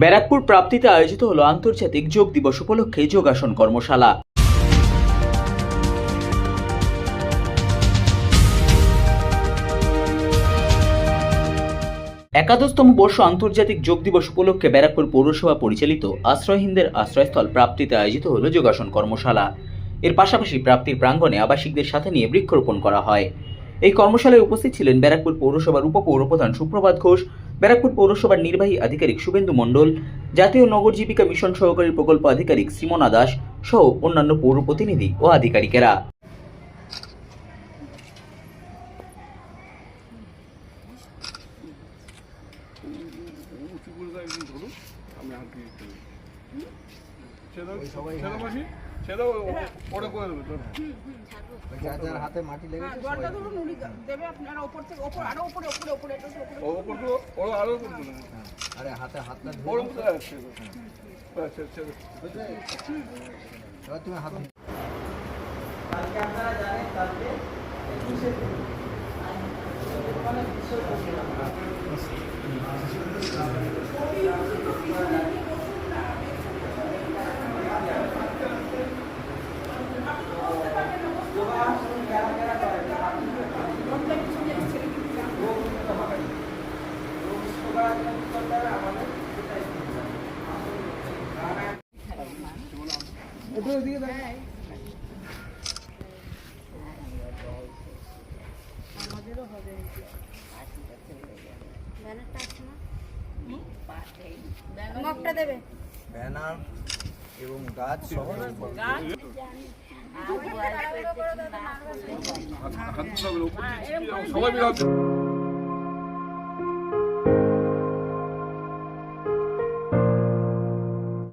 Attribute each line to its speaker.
Speaker 1: ব্যারাকপুর প্রাপ্তিতে আয়োজিত হলো আন্তর্জাতিক যোগ দিবস উপলক্ষে যোগাসন কর্মশালা। একাদশতম বর্ষ আন্তর্জাতিক যোগ দিবস উপলক্ষে ব্যারাকপুর পৌরসভা পরিচালিত আশ্রয়হীনদের আশ্রয়স্থল প্রাপ্তিতে আয়োজিত হলো যোগাসন কর্মশালা। এর পাশাপাশি প্রাপ্তির প্রাঙ্গণে আবাসিকদের সাথে নিয়ে বৃক্ষরোপণ করা হয়। এই কর্মশালায় উপস্থিত ছিলেন ব্যারাকপুর পৌরসভার উপপৌরপ্রধান সুপ্রভাত ঘোষ, ব্যারাকপুর পৌরসভার নির্বাহী আধিকারিক শুভেন্দু মণ্ডল, জাতীয় নগর জীবিকা মিশন সহকারী প্রকল্প আধিকারিক শ্রীমনা দাস সহ অন্যান্য পৌর প্রতিনিধি ও আধিকারিকেরা।
Speaker 2: হাতে মাটি লেগেছে জলটা ধরুন উনি দেবে আপনারা উপর থেকে উপর আরো উপরে উপরে উপরে উপরে ওর আরো আরে হাতে হাতটা ধরে আচ্ছা আচ্ছা এবার তুমি হাত কালকে আপনারা জানেন কালকে 21 মানে বিশ্ব ব্যানার এবং গাছ সহ